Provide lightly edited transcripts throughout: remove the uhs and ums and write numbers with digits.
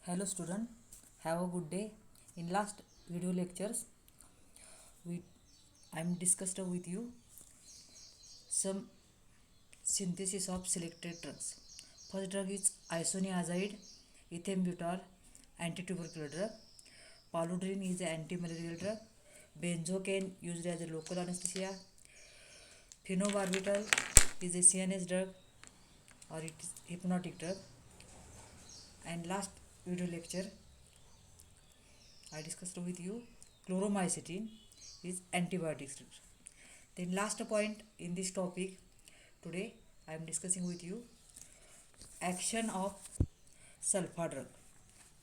Hello student, have a good day. In last video lectures, we I'm discussed with you some synthesis of selected drugs. First drug is isoniazide, ethambutol, antitubercular drug. Paludrin is an anti-malarial drug. Benzocaine used as a local anesthesia. Phenobarbital is a CNS drug or it is hypnotic drug. And last video lecture I discussed with you chloromycetin is antibiotics. Then last point in this topic today I am discussing with you action of sulfa drug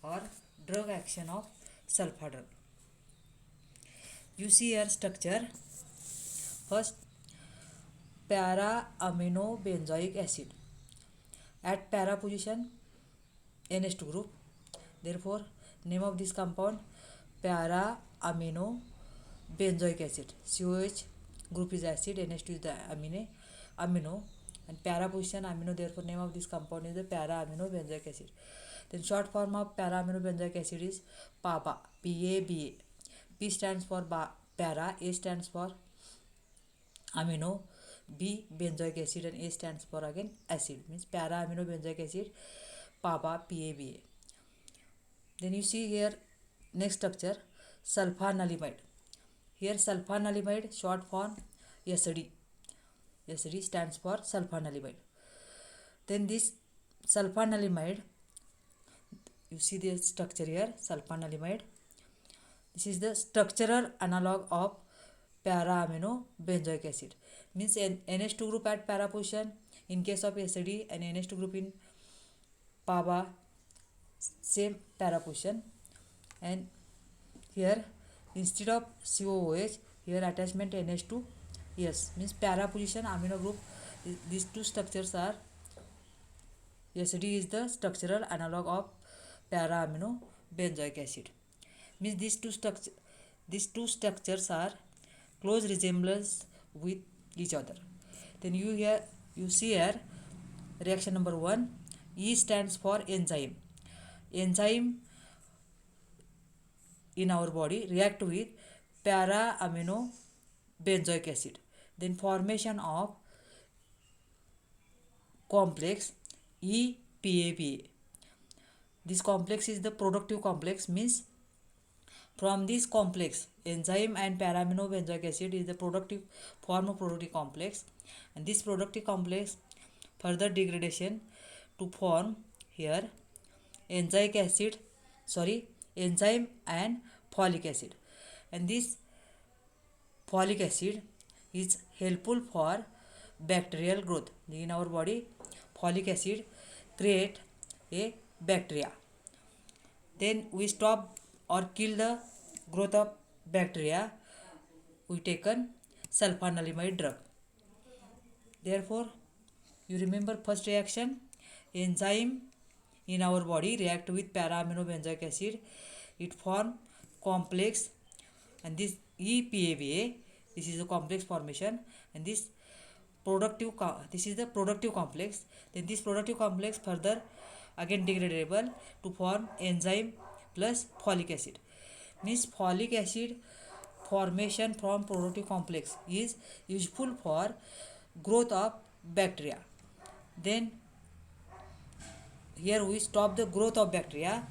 or drug action of sulfa drug. You see here structure. First, para amino benzoic acid at para position NH2 group. Therefore, name of this compound para amino benzoic acid. COH group is acid, NH2 is the amino and para position amino. Therefore, name of this compound is the para amino benzoic acid. Then short form of para amino benzoic acid is PABA. PABA. P stands for para, A stands for amino, B benzoic acid and A stands for again acid. Means para amino benzoic acid, PABA, PABA. Then you see here next structure sulfanilamide. Here sulfanilamide short form SD. SD stands for sulfanilamide. Then this sulfanilamide, you see the structure here sulfanilamide. This is the structural analog of para amino benzoic acid. Means NH2 group at para position in case of SD and NH2 group in PABA same para position. And here instead of COOH here attachment NH2 yes means para position amino group. These two structures are SD is the structural analog of para amino benzoic acid. Means these two structures are close resemblance with each other. Then you see here reaction number 1. E stands for enzyme. Enzyme in our body react with para amino benzoic acid. Then formation of complex EPAPA. This complex is the productive complex. Means from this complex enzyme and para amino benzoic acid is the productive form of productive complex, and this productive complex further degradation to form here enzyme and folic acid, and this folic acid is helpful for bacterial growth. In our body folic acid create a bacteria. Then we stop or kill the growth of bacteria, we taken sulfanilamide drug. Therefore, you remember first reaction, enzyme in our body react with para amino benzoic acid, it form complex, and this EPABA, this is a complex formation, and this is the productive complex. Then this productive complex further again degradable to form enzyme plus folic acid. Means folic acid formation from productive complex is useful for growth of bacteria. Then here we stop the growth of bacteria,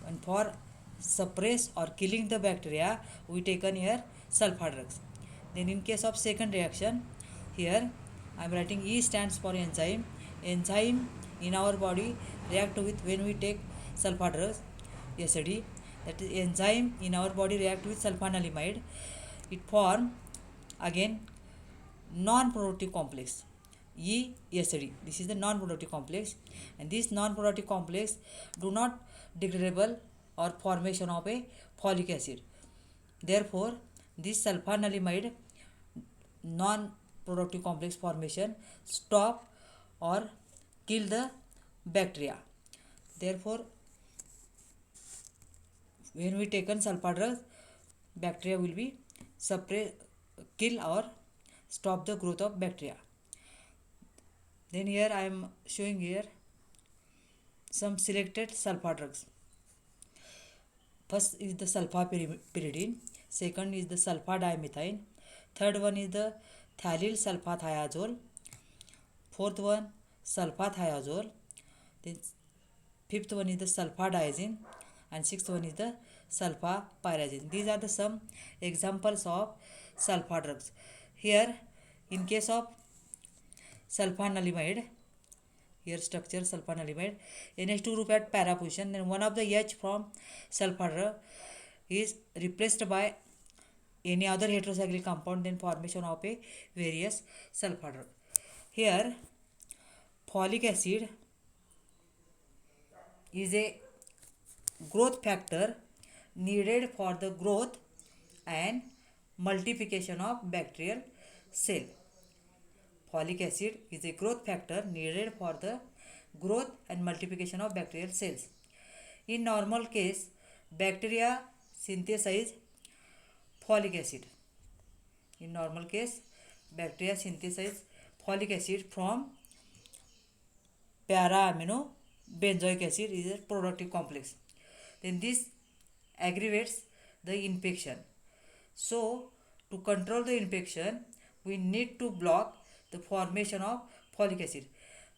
and for suppress or killing the bacteria we taken here sulfa drugs. Then in case of second reaction, here I am writing E stands for enzyme. Enzyme in our body react with when we take sulfa drugs SD, that is enzyme in our body react with sulfanilamide, it form again non-productive complex ESD. This is the non-productive complex, and this non-productive complex do not degradable or formation of a folic acid. Therefore, this sulfanilamide non-productive complex formation stop or kill the bacteria. Therefore, when we taken sulfa drug, bacteria will be kill or stop the growth of bacteria. Then here I am showing here some selected sulfa drugs. First is the sulfapyridine, second is the sulfadimethyl, third one is the thallyl sulfathiazole, fourth one sulfathiazole, then fifth one is the sulfadiazine, and sixth one is the sulfapyrazine. These are the some examples of sulfa drugs. Here, in case of sulfanilamide, here structure sulfanilamide, NH2 group at para position, then one of the H from sulfur drug is replaced by any other heterocyclic compound, then formation of a various sulfur drug. Here, folic acid is a growth factor needed for the growth and multiplication of bacterial cell. Folic acid is a growth factor needed for the growth and multiplication of bacterial cells. In normal case, bacteria synthesize folic acid. In normal case, bacteria synthesize folic acid from para-amino benzoic acid is a productive complex. Then this aggravates the infection. So, to control the infection, we need to block the formation of folic acid.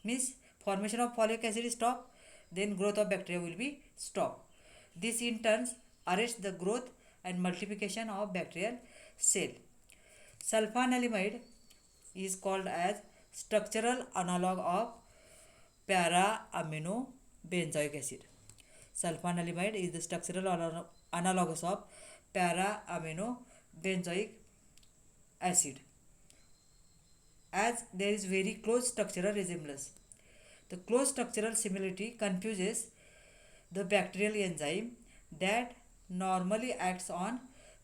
Means formation of folic acid is stopped, then growth of bacteria will be stopped. This in turn arrests the growth and multiplication of bacterial cell. Sulfanilamide is called as structural analog of para-amino benzoic acid. Sulfanilamide is the structural analogous of para-amino benzoic acid, as there is very close structural resemblance. The close structural similarity confuses the bacterial enzyme that normally acts on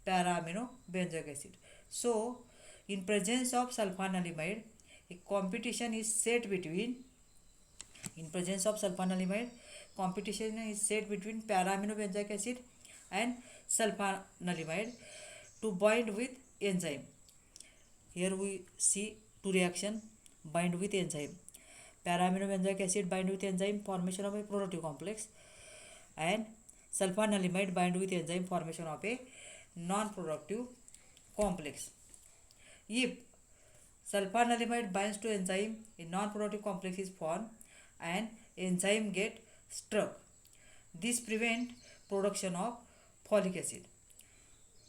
para-amino benzoic acid. So, in presence of sulfanilamide, a competition is set between para-amino benzoic acid and sulfanilamide to bind with enzyme. Here we see two reaction: bind with enzyme. Para-amino benzoic acid bind with enzyme, formation of a productive complex, and sulfanilamide bind with enzyme, formation of a non-productive complex. If sulfanilamide binds to enzyme, a non-productive complex is formed and enzyme get stuck. This prevents production of folic acid,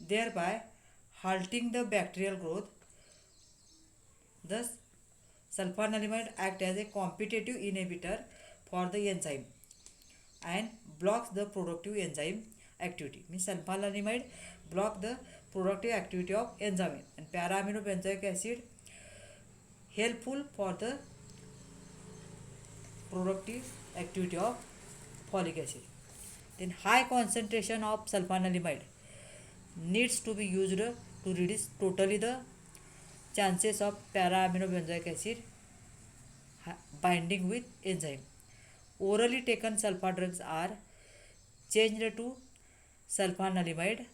thereby halting the bacterial growth. Thus, sulfanilamide acts as a competitive inhibitor for the enzyme and blocks the productive enzyme activity. Means sulfanilamide block the productive activity of enzyme, and para-amino benzoic acid helpful for the productive activity of folic acid. Then high concentration of sulfanilamide needs to be used to reduce totally the chances of para-amino benzoic acid binding with enzyme. Orally taken sulfa drugs are changed to sulfanilamide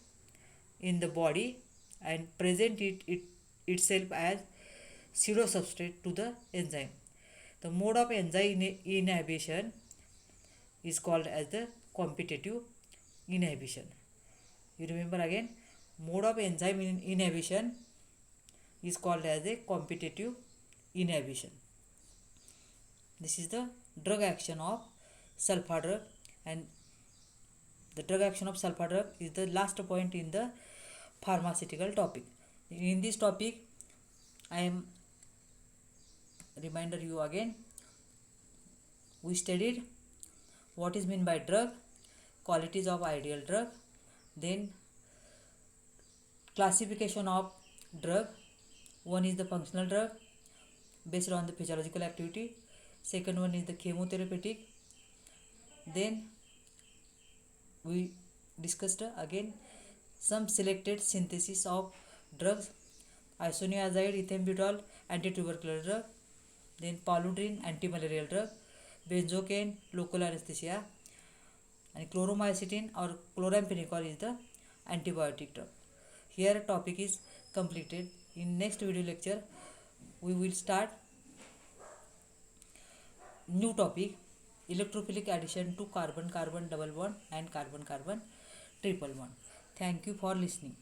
in the body and present itself as pseudo substrate to the enzyme. The mode of enzyme inhibition is called as the competitive inhibition. You remember again, mode of enzyme inhibition is called as a competitive inhibition. This is the drug action of sulfa drug, and the drug action of sulfa drug is the last point in the pharmaceutical topic. In this topic, I am reminder you again. We studied what is meant by drug, qualities of ideal drug, then classification of drug. One is the functional drug based on the physiological activity. Second one is the chemotherapeutic. Then we discussed again some selected synthesis of drugs: isoniazid, ethambutol, antitubercular drug, then paludrin, antimalarial drug, benzocaine, local anesthesia, and chloromycetin or chloramphenicol is the antibiotic drug. Here topic is completed. In next video lecture, we will start new topic electrophilic addition to carbon carbon double bond and carbon carbon triple bond. Thank you for listening.